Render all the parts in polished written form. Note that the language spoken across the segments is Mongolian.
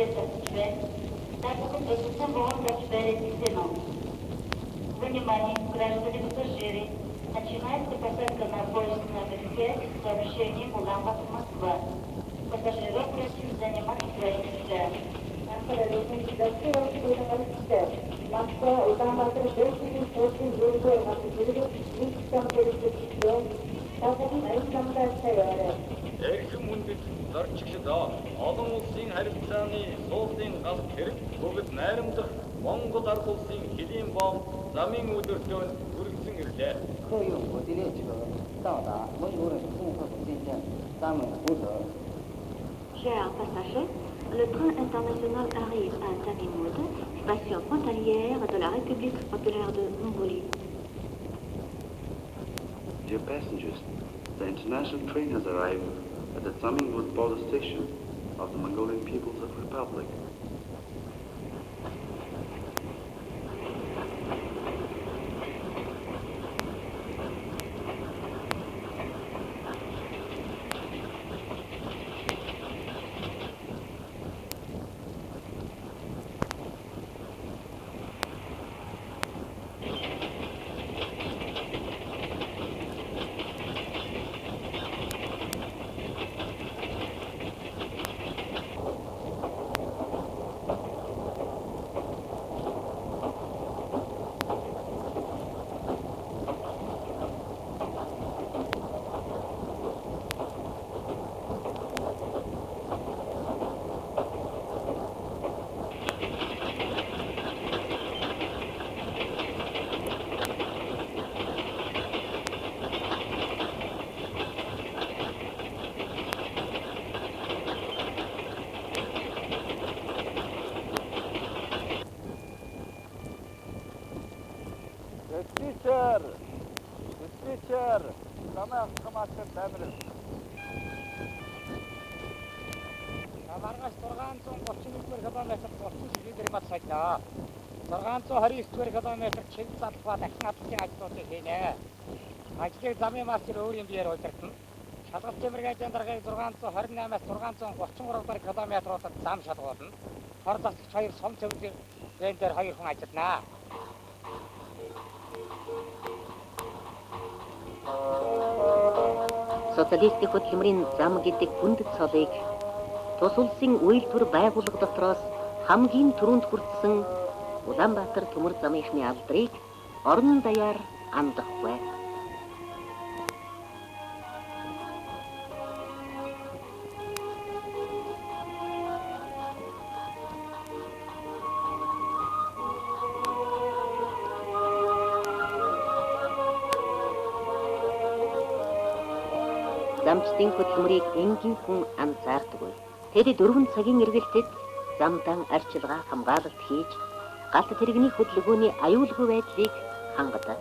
осуществлять, так как это само прочитается. Внимание, граждане-пассажиры! Начинается посадка на поезд номер 5 с сообщением Улан-Батор-Москва. Пассажиров просим занимать свои места. Москва, Улан-Батор, 10,8 Эрхэм хүндэт зорчигчдоо олон улсын харилцааны суултын галт хэрэг бүгд найрамдах Монгол ард улсын хэлийн бом замын өдөртөө хүргэсэн ирлээ. 客运火地列车到达蒙古人综合府县咱们负责。 Chers passagers, le train international arrive à Tamimoud, station frontalière de la République populaire de Mongolie. Dear passengers, the international train has arrived at the Tamingwood border station of the Mongolian People's Republic. Диспетчер, замаа автоматтай таймер. Маргааш 631 км 30 км сая. 629 км чиг залхаа дахин атлын ажлуудыг хийнэ. Ажлыг замын мастер өөрийн биеэр удирдана. Шалгалт тэмэргийн даргаыг 628-аас 633 км-уудад зам шалгуулна. Хор засагч 2 сум цэвэрлэг дээр 2 хүн ажиллана. Социалистик хөдөлмөрийн зам гэдэг хүндэт цолыг тус улсын үйлдвэр байгууллага дотроос хамгийн түрүүнд хүртсэн Улаанбаатар төмөр замынхны алдрыг орон даяар андахгүй. Замчдын хөдөлмөрийг энгийн хүн анзаардаггүй. Тэд 4 цагийн эргэлтэд замдан арчилгаа хамгаалалт хийж, галт тэрэгний хөдөлгөөний аюулгүй байдлыг хангадаг.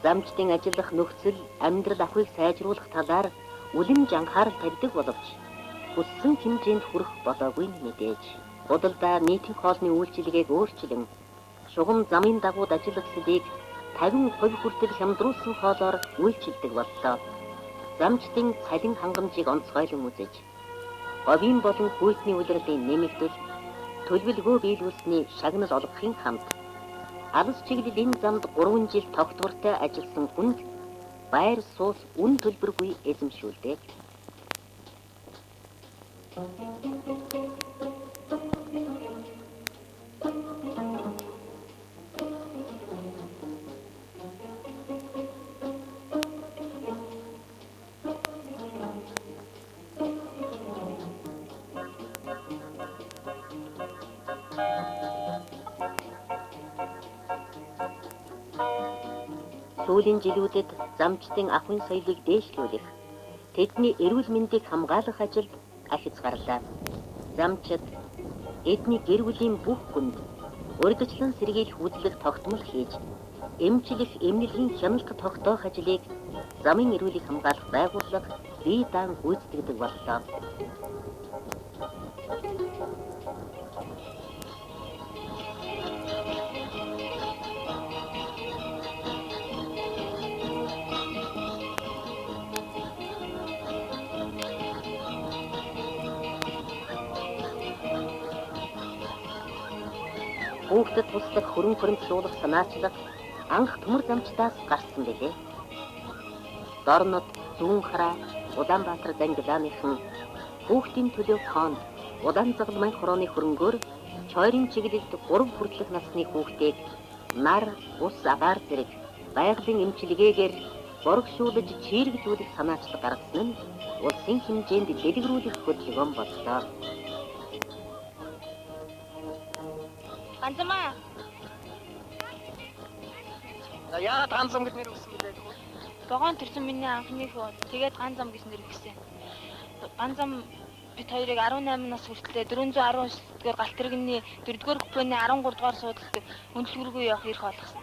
Замчдын ажиллах нөхцөл амьдрал ахуйг сайжруулах талаар үлэмж анхаарал тавьдаг боловч хүссэн хэмжээнд хүрэх болоогүй мэдээж. Худалдаа нийтийн хоолны үйлчилгээг өөрчлөн шугам замын дагуу ажиллагчдыг 50% хүртэл хямдруулсан хоолоор үйлчилдэг боллоо. Замчдын цалин хангамжийг онцгойлон үзэж, говийн болон хүйтний улирлын нэмэгдэл, төлөвлөгөө биелүүлсний шагнал олгохын хамт алс чиглэлийн замд 3 жил тогтвортой ажилласан хүнд байр суус үн төлбөргүй эзэмшүүлдэг. Сүүлийн жилүүдэд замчдын ахуйн соёлыг дээшлүүлэх, тэдний эрүүл мэндийг хамгаалах ажилд ахиц гарлаа. Замчид эдний гэр бүлийн бүх хүнд урьдчилан сэргийлэх үзлэг тогтмол хийж, эмчлэх, эмнэлгийн хяналт тогтоох ажлыг замын эрүүлийг хамгаалах байгууллага бие даан гүйцэтгэдэг боллоо. Хүүхдэд туслах хөрөн хуримтлуулах санаачлах анх төмөр замчдаас гарсан билээ. Дорнод зүүн хараа Улаанбаатар зангилааныхан хүүхдийн төлөө фонд Улаан загалмайн хорооны хөрөнгөөр чойрын чиглэлд 3 хүртэлх насны хүүхдийг нар, ус, агаар зэрэг байгалийн эмчилгээгээр борогшуулж чирэгжүүлэх санаачлал гаргасан нь улсын хэмжээнд дэлгэрүүлэх хөдөлгөөн боллоо. Ганцамаа. Яагаад ганцам гэж нэр өгсөн бэ? Богоон төрсөн миний анхны хөө. Тэгээд ганцам гэж нэр өгсөн. Ганцам бид хоёрыг 18 нас хүртлээр 419-р галт тэрэгний 4-р купений 13-р суудалд өндлгөргүй явах эрх олгосон.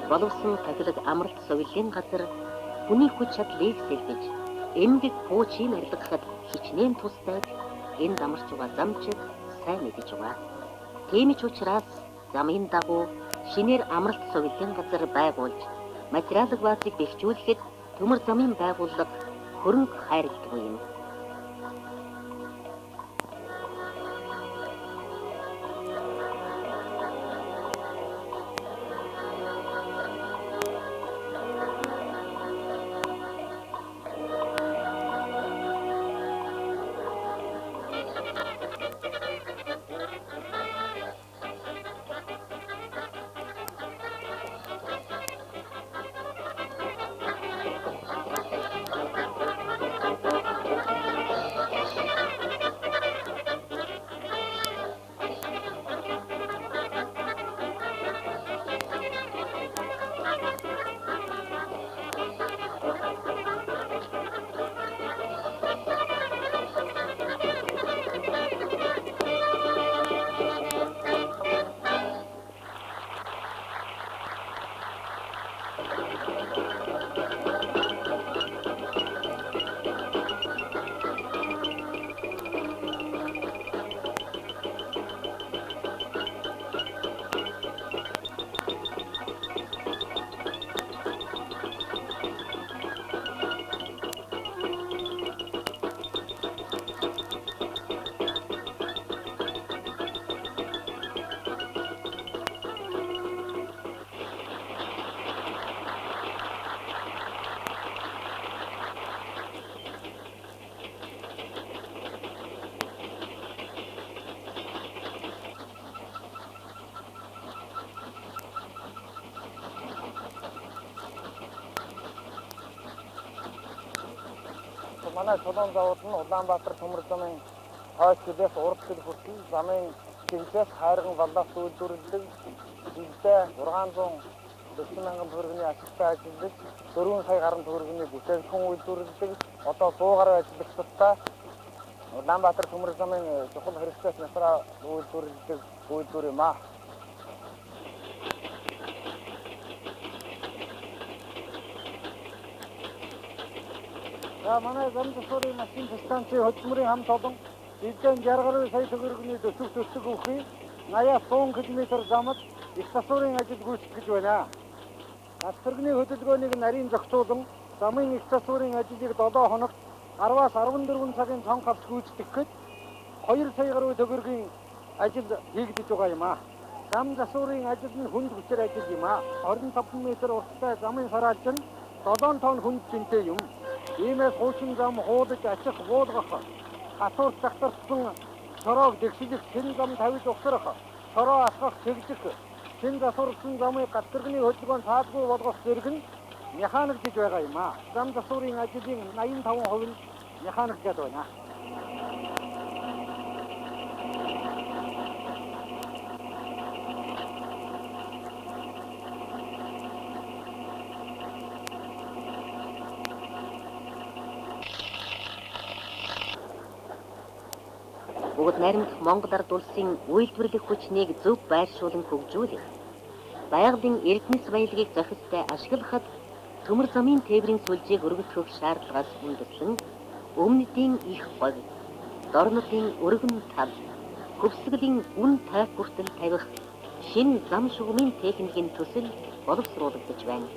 Боловсон тахилаг амралт совилын газар хүний хүч чадлыг сэлбэж эмгэг пуучийг арилгахад хичнээн тустай энэ дамарч байгаа замчид сайн мэдэж байгаа. Тийм ч учраас замын дагуу шинээр амралт совилын газар байгуулж материалын баазыг бэхжүүлэхэд төмөр замын байгууллага хөрөнгө хайрладаг юм. Манай чулуун завууд нь Улаанбаатар төмөр замын хойш жилээс урд жил хүртэл замын чиглэлээс хайрган галаас үйлдвэрлэдэг жилдээ 640 мянган төгрөгийн ашигтай ажиллаж 4 сая гаруй төгрөгийн бүтээгдэхүүн үйлдвэрлэдэг. Одоо 100 гаруй ажиллагчдаа Улаанбаатар төмөр замын чухал хэрэгцээс насраа үйлдвэрлэдэг үйлдвэр юм аа. За манай замдсурын машин станцын хөдөлмөрийн хамт олон жилдээ 60 гаруй сая төгрөгийн төсөв өгөхий 80-100 км замд их засварын ажил гүйцэтгэж байна. Галт тэрэгний хөдөлгөөнийг нарийн зохицуулан замын их засварын ажлыг 7 хоногт 10-аас 14 цагийн цонх авч гүйцэтгэхэд 2 сая гаруй төгрөгийн ажил хийгдэж байгаа юм аа. Зам засварын ажил нь хүнд хүчээр ажил юм аа. 25 м урттай замын сараалж нь 7 тонн хүнд жинтэй юм. Иймээс хуучин зам хуудаж ачих буулгах, хатуур цагтарсан чороог дэгшилэх, хэн зам тавьж ухсрах, чороо асгах, чиглэх, хэн засварсан замыг галт тэрэгний хөдөлгөөн цаадгүй болгох зэрэг нь механик гэж байгаа юм аа. Зам засварын ажлын 85% нь механик гэдэг байна. Бүгд найрамдах Монгол ард улсын үйлдвэрлэх хүчнийг зөв байршуулан хөгжүүлэх, байгалийн эрдэнэс баялагийг зохистой ашиглахад төмөр замын тээврийн сүлжээг өргөдгөх шаардлагаас үндэслэн өмнөдийн их говь, дорнодын өргөн тал, хөвсгөлийн үн тайвшруулалт тавих шинэ зам шугамын техникийн төсөл боловсруулагдаж байна.